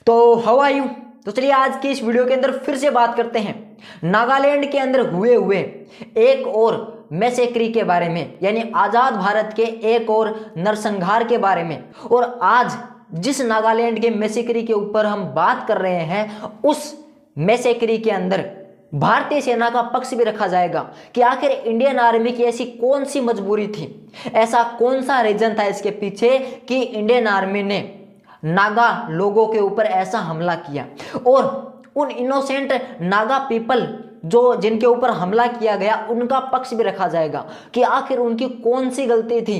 तो how are you. तो चलिए आज की इस वीडियो के अंदर फिर से बात करते हैं नागालैंड के अंदर हुए एक और मैसेक्री के बारे में, यानी आजाद भारत के एक और नरसंहार के बारे में। और आज जिस नागालैंड के मैसेक्री के ऊपर हम बात कर रहे हैं, उस मैसेक्री के अंदर भारतीय सेना का पक्ष भी रखा जाएगा कि आखिर इंडियन आर्मी की ऐसी कौन सी मजबूरी थी, ऐसा कौन सा रीजन था इसके पीछे कि इंडियन आर्मी ने नागा लोगों के ऊपर ऐसा हमला किया। और उन इनोसेंट नागा पीपल जो जिनके ऊपर हमला किया गया, उनका पक्ष भी रखा जाएगा कि आखिर उनकी कौन सी गलती थी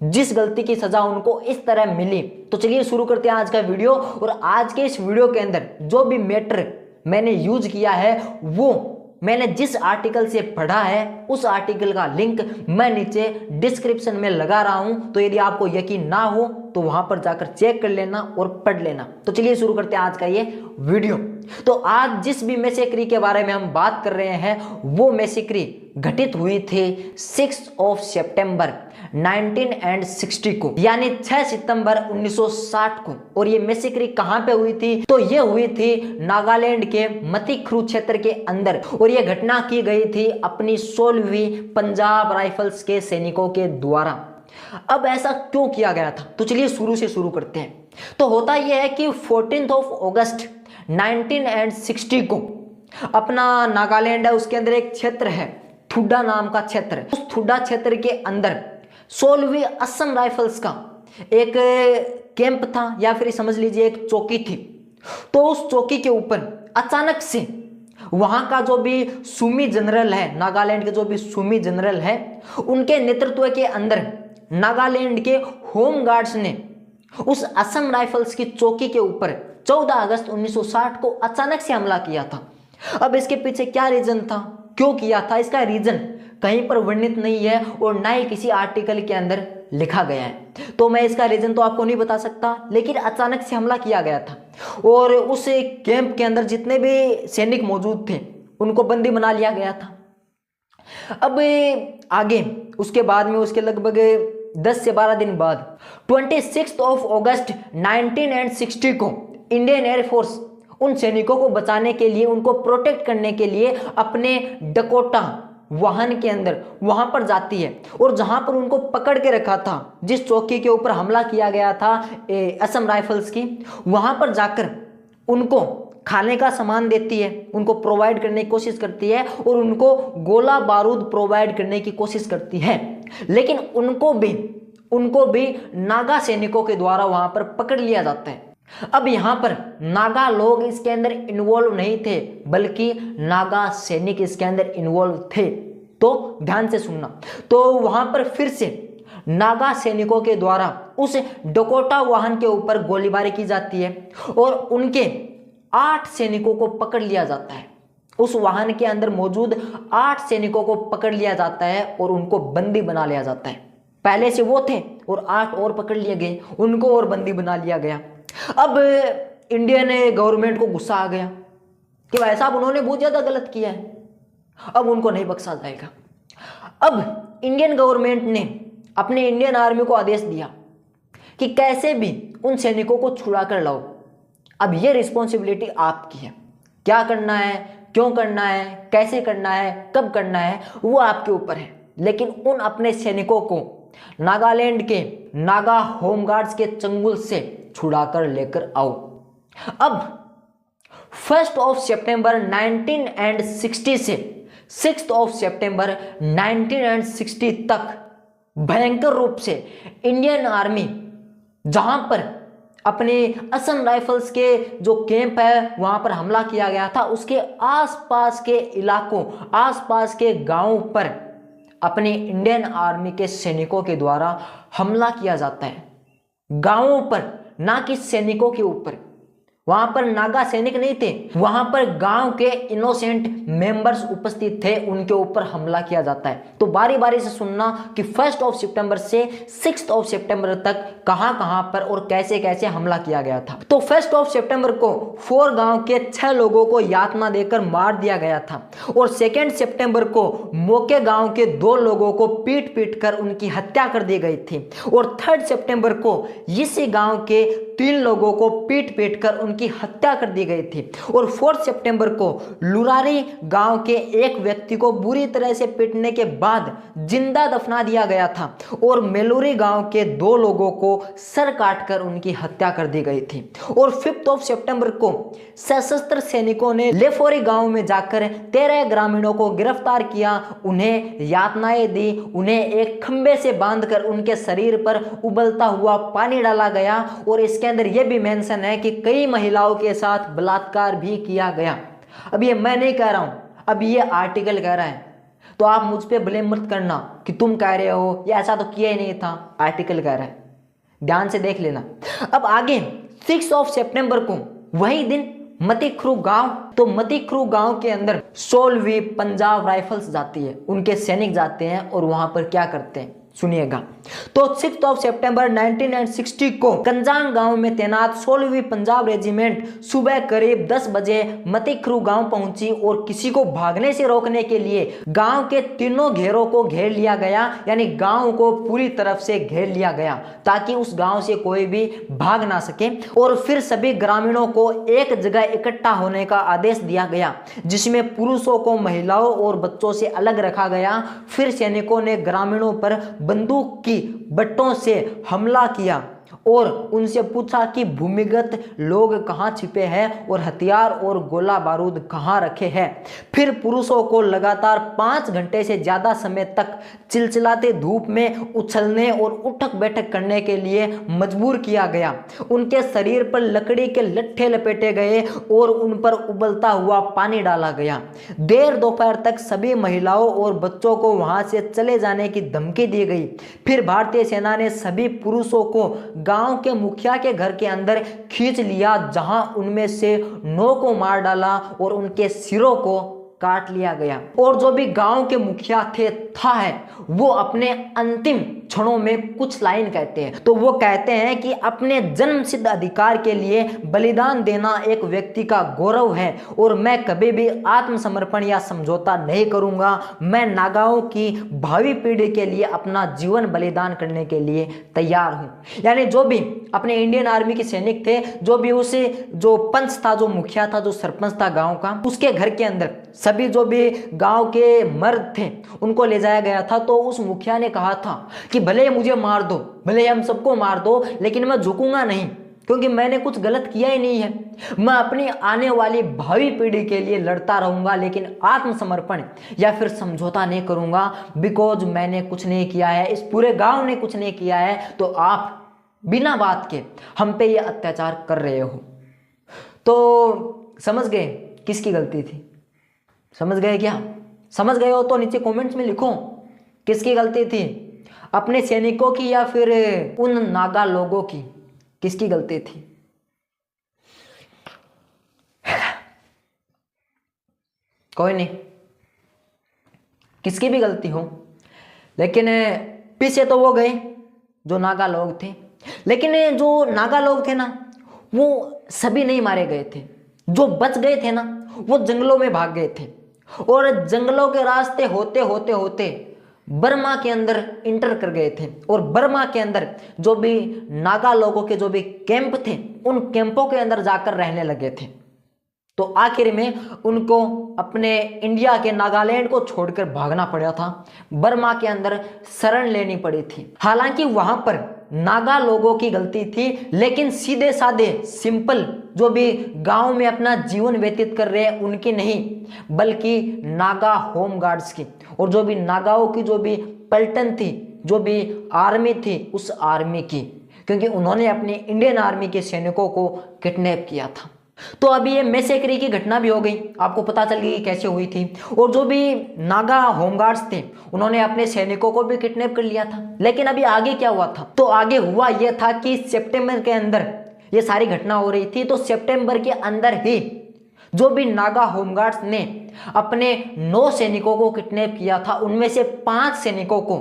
जिस गलती की सजा उनको इस तरह मिली। तो चलिए शुरू करते हैं आज का वीडियो। और आज के इस वीडियो के अंदर जो भी मैटर मैंने यूज किया है वो मैंने जिस आर्टिकल से पढ़ा है, उस आर्टिकल का लिंक मैं नीचे डिस्क्रिप्शन में लगा रहा हूं। तो यदि आपको यकीन ना हो तो वहां पर जाकर चेक कर लेना और पढ़ लेना। तो चलिए शुरू करते हैं आज का ये वीडियो। तो आज जिस भी मैसेक्री के बारे में हम बात कर रहे हैं, वो मैसेक्री घटित हुई थी 6 सितंबर 1960 को, यानी 6 सितंबर 1960 को। और ये मैसेक्री कहां पे हुई थी? तो ये हुई थी नागालैंड के मतिख्रू क्षेत्र के अंदर। और ये घटना की गई थी अपनी 16वीं पंजाब राइफल्स के सैनिकों के द्वारा। अब ऐसा क्यों किया गया था? तो चलिए शुरू से शुरू करते हैं। तो होता यह है कि 14 अगस्त 1960 को अपना नागालैंड है, उसके अंदर एक क्षेत्र है थुड्डा नाम का क्षेत्र। उस थुड्डा क्षेत्र के अंदर 16वीं असम राइफल्स का एक कैंप था, या फिर समझ लीजिए एक चौकी थी। तो उस चौकी के ऊपर अचानक से वहां का जो भी सुमी जनरल है, नागालैंड के जो भी सुमी जनरल है, उनके नेतृत्व के अंदर नागालैंड के होम गार्ड्स ने उस असम राइफल्स की चौकी के ऊपर 14 अगस्त 1960 को अचानक से हमला किया था। अब इसके पीछे क्या रीजन था, क्यों किया था, इसका रीजन कहीं पर वर्णित नहीं है और ना ही किसी आर्टिकल के अंदर लिखा गया है। तो मैं इसका रीजन तो आपको नहीं बता सकता, लेकिन अचानक से हमला किया गया था। और उस कैंप के अंदर जितने भी सैनिक मौजूद थे उनको बंदी बना लिया गया था। अब आगे उसके बाद में उसके लगभग 10 से 12 दिन बाद 26 अगस्त 1960 को इंडियन एयरफोर्स उन सैनिकों को बचाने के लिए, उनको प्रोटेक्ट करने के लिए अपने डकोटा वाहन के अंदर वहां पर जाती है। और जहां पर उनको पकड़ के रखा था, जिस चौकी के ऊपर हमला किया गया था असम राइफल्स की, वहां पर जाकर उनको खाने का सामान देती है, उनको प्रोवाइड करने की कोशिश करती है और उनको गोला बारूद प्रोवाइड करने की कोशिश करती है। लेकिन उनको भी नागा सैनिकों के द्वारा वहां पर पकड़ लिया जाता है। अब यहां पर नागा लोग इसके अंदर इन्वॉल्व नहीं थे, बल्कि नागा सैनिक इसके अंदर इन्वॉल्व थे। तो ध्यान से सुनना। तो वहां पर फिर से नागा सैनिकों के द्वारा उस डकोटा वाहन के ऊपर गोलीबारी की जाती है और उनके 8 सैनिकों को पकड़ लिया जाता है। उस वाहन के अंदर मौजूद 8 सैनिकों को पकड़ लिया जाता है और उनको बंदी बना लिया जाता है। पहले से वो थे और 8 और पकड़ लिए गए, उनको और बंदी बना लिया गया। अब इंडियन गवर्नमेंट को गुस्सा आ गया कि भाई साहब उन्होंने बहुत ज्यादा गलत किया है, अब उनको नहीं बख्शा जाएगा। अब इंडियन गवर्नमेंट ने अपने इंडियन आर्मी को आदेश दिया कि कैसे भी उन सैनिकों को छुड़ा कर लाओ। अब ये रिस्पॉन्सिबिलिटी आपकी है, क्या करना है, क्यों करना है, कैसे करना है, कब करना है, वो आपके ऊपर है। लेकिन उन अपने सैनिकों को नागालैंड के नागा होमगार्ड्स के चंगुल से छुड़ाकर लेकर आओ। अब 1 सितंबर 1960 से 6 सितंबर 1960 तक भयंकर रूप से इंडियन आर्मी, जहां पर अपने असम राइफल्स के जो कैंप है वहां पर हमला किया गया था, उसके आसपास के इलाकों, आसपास के गांवों पर अपने इंडियन आर्मी के सैनिकों के द्वारा हमला किया जाता है। गांवों पर, ना कि सैनिकों के ऊपर। वहां पर नागा सैनिक नहीं थे, वहां पर गांव के इनोसेंट मेंबर्स उपस्थित थे, उनके ऊपर हमला किया जाता है। तो बारी बारी से सुनना कि 1 सितंबर से 6 सितंबर तक कहां कहां पर और कैसे कैसे हमला किया गया था। तो 1 सितंबर को 4 गांव के 6 लोगों को यातना देकर मार दिया गया था और 2 सितंबर को मोके गांव के 2 लोगों को पीट पीट कर उनकी हत्या कर दी गई थी और 3 सितंबर को इसी गांव के 3 लोगों को पीट पीट कर उनकी हत्या कर दी गई थी और 4 सितंबर को लुरारी गांव के एक व्यक्ति को बुरी तरह से पीटने के बाद जिंदा दफना दिया गया था और मेलूरी गांव के 2 लोगों को सर काटकर उनकी हत्या कर दी गई थी और 5 सितंबर को सशस्त्र सैनिकों ने लेफोरी गांव में जाकर 13 ग्रामीणों को गिरफ्तार किया, उन्हें यातनाएं दी, उन्हें एक खंबे से बांधकर उनके शरीर पर उबलता हुआ पानी डाला गया और इसके अंदर यह भी मेंशन है कि कई महिलाओं के साथ बलात्कार भी किया गया। अब ये मैं नहीं कह रहा हूं, अब ये आर्टिकल कह रहा है, तो आप मुझ पे ब्लेम मत करना कि तुम कह रहे हो, ये ऐसा तो किया ही नहीं था, आर्टिकल कह रहा है, ध्यान से देख लेना। अब आगे 6 सितंबर को वही दिन मतिखरू गांव, तो मतिखरू गांव के अंदर 16वीं पंजाब राइफल्स जाती है, उनके सैनिक जाते हैं और वहां पर क्या करते हैं सुनिएगा। तो 6 सितंबर 1960 को कंजांग गांव में तैनात 16वीं पंजाब रेजिमेंट सुबह करीब 10 बजे मतिखरू गांव पहुंची और किसी को भागने से रोकने के लिए गांव के तीनों घेरों को घेर लिया गया, यानी गांव को पूरी तरफ से घेर लिया गया ताकि उस गांव से कोई भी भाग ना सके और फिर सभी ग्रामीणों को एक जगह इकट्ठा होने का आदेश दिया गया, जिसमें पुरुषों को महिलाओं और बच्चों से अलग रखा गया। फिर सैनिकों ने ग्रामीणों पर बंदूक की बट्टों से हमला किया और उनसे पूछा कि भूमिगत लोग कहां छिपे हैं और हथियार और गोला बारूद कहां रखे हैं। फिर पुरुषों को लगातार 5 घंटे से ज्यादा समय तक चिलचिलाते धूप में उछलने और उठक बैठक करने के लिए मजबूर किया गया। उनके शरीर पर लकड़ी के लट्ठे लपेटे गए और उन पर उबलता हुआ पानी डाला गया। देर दोपहर तक सभी महिलाओं और बच्चों को वहां से चले जाने की धमकी दी गई। फिर भारतीय सेना ने सभी पुरुषों को गांव के मुखिया के घर के अंदर खींच लिया, जहां उनमें से 9 को मार डाला और उनके सिरों को काट लिया गया। और जो भी गांव के मुखिया थे वो अपने अंतिम क्षणों में कुछ लाइन कहते हैं। तो वो कहते हैं कि अपने जन्म सिद्ध अधिकार के लिए बलिदान देना एक व्यक्ति का गौरव है और मैं कभी भी आत्मसमर्पण या समझौता नहीं करूंगा। मैं नागाओं की भावी पीढ़ी के लिए अपना जीवन बलिदान करने के लिए तैयार हूं। यानी जो भी अपने इंडियन आर्मी के सैनिक थे, जो भी उसे जो पंच था, जो मुखिया था, जो सरपंच था गांव का, उसके घर के अंदर सभी जो भी गांव के मर्द थे उनको ले जाया गया था। तो उस मुखिया ने कहा था कि भले मुझे मार दो, भले हम सबको मार दो, लेकिन मैं झुकूंगा नहीं, क्योंकि मैंने कुछ गलत किया ही नहीं है। मैं अपनी आने वाली भावी पीढ़ी के लिए लड़ता रहूंगा, लेकिन आत्मसमर्पण या फिर समझौता नहीं करूंगा, बिकॉज मैंने कुछ नहीं किया है, इस पूरे गांव ने कुछ नहीं किया है, तो आप बिना बात के हम पे ये अत्याचार कर रहे हो। तो समझ गए किसकी गलती थी? समझ गए क्या? समझ गए हो तो नीचे कमेंट्स में लिखो किसकी गलती थी, अपने सैनिकों की या फिर उन नागा लोगों की, किसकी गलती थी? कोई नहीं, किसकी भी गलती हो, लेकिन पीछे तो वो गए जो नागा लोग थे। लेकिन जो नागा लोग थे ना, वो सभी नहीं मारे गए थे। जो बच गए थे ना, वो जंगलों में भाग गए थे और जंगलों के रास्ते होते होते होते बर्मा के अंदर इंटर कर गए थे। और बर्मा के अंदर जो भी नागा लोगों के जो भी कैंप थे, उन कैंपों के अंदर जाकर रहने लगे थे। तो आखिर में उनको अपने इंडिया के नागालैंड को छोड़कर भागना पड़ा था, बर्मा के अंदर शरण लेनी पड़ी थी। हालांकि वहां पर नागा लोगों की गलती थी, लेकिन सीधे साधे सिंपल जो भी गांव में अपना जीवन व्यतीत कर रहे हैं उनकी नहीं, बल्कि नागा होम गार्ड्स की और जो भी नागाओं की जो भी पलटन थी, जो भी आर्मी थी, उस आर्मी की, क्योंकि उन्होंने अपनी इंडियन आर्मी के सैनिकों को किडनैप किया था। तो अभी ये मैसेक्री की घटना भी हो गई, आपको पता चल गई कैसे हुई थी। और जो भी नागा होमगार्ड्स थे उन्होंने अपने सैनिकों को भी किडनैप कर लिया था। लेकिन अभी आगे क्या हुआ था? तो आगे हुआ यह था कि सितंबर के अंदर ये सारी घटना हो रही थी। तो सितंबर के अंदर ही जो भी नागा होमगार्ड्स ने अपने 9 सैनिकों को किडनैप किया था, उनमें से 5 सैनिकों को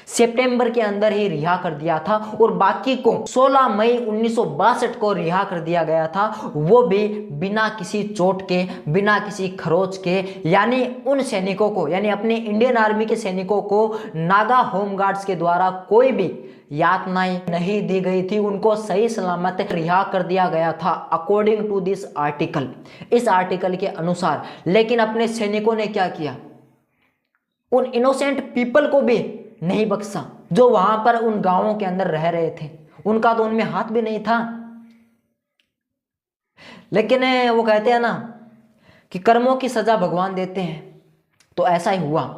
सितंबर के अंदर ही रिहा कर दिया था और बाकी को 16 मई 1962 को रिहा कर दिया गया था, वो भी बिना किसी चोट के, बिना किसी खरोच के। यानी उन सैनिकों को, यानी अपने इंडियन आर्मी के सैनिकों को नागा होमगार्ड्स के द्वारा कोई भी यातनाएं नहीं दी गई थी, उनको सही सलामत रिहा कर दिया गया था अकॉर्डिंग टू दिस आर्टिकल, इस आर्टिकल के अनुसार। लेकिन अपने सैनिकों ने क्या किया, उन इनोसेंट पीपल को भी नहीं बख्शा जो वहां पर उन गांवों के अंदर रह रहे थे, उनका तो उनमें हाथ भी नहीं था। लेकिन वो कहते हैं ना कि कर्मों की सजा भगवान देते हैं, तो ऐसा ही हुआ।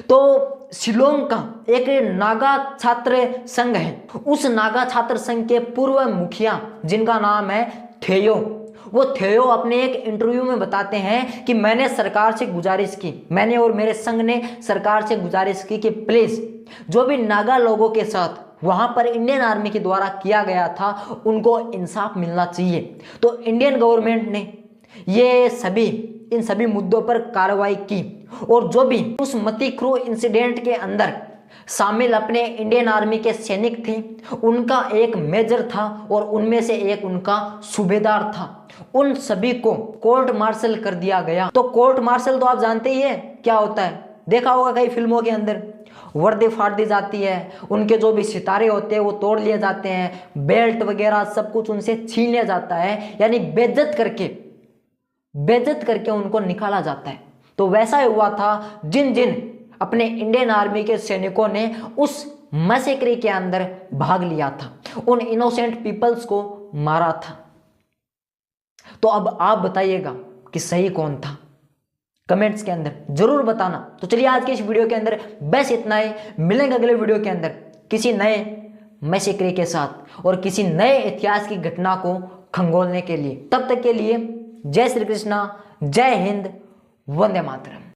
तो शिलोंग का एक नागा छात्र संघ है, उस नागा छात्र संघ के पूर्व मुखिया जिनका नाम है थेयो, वो थेयो अपने एक इंटरव्यू में बताते हैं कि मैंने सरकार से गुजारिश की, मैंने और मेरे संघ ने सरकार से गुजारिश की कि प्लीज जो भी नागा लोगों के साथ वहां पर इंडियन आर्मी के द्वारा किया गया था उनको इंसाफ मिलना चाहिए। तो इंडियन गवर्नमेंट ने इन सभी मुद्दों पर कार्रवाई की और जो भी उस मतिक्रू इंसिडेंट के अंदर शामिल अपने इंडियन आर्मी के सैनिक थे, उनका एक मेजर था और उनमें से एक उनका सूबेदार था, उन सभी को कोर्ट मार्शल कर दिया गया। तो कोर्ट मार्शल तो आप जानते ही है क्या होता है, देखा होगा कई फिल्मों के अंदर, वर्दी फाड़ दी जाती है, उनके जो भी सितारे होते हैं वो तोड़ लिए जाते हैं, बेल्ट वगैरह सब कुछ उनसे छीन लिया जाता है, यानी बेइज्जत करके उनको निकाला जाता है। तो वैसा ही हुआ था, जिन जिन अपने इंडियन आर्मी के सैनिकों ने उस मैसेक्री के अंदर भाग लिया था, उन इनोसेंट पीपल्स को मारा था। तो अब आप बताइएगा कि सही कौन था, कमेंट्स के अंदर जरूर बताना। तो चलिए आज के इस वीडियो के अंदर बस इतना ही, मिलेंगे अगले वीडियो के अंदर किसी नए मैसेक्री के साथ और किसी नए इतिहास की घटना को खंगोलने के लिए। तब तक के लिए जय श्री कृष्णा, जय हिंद, वंदे मातरम।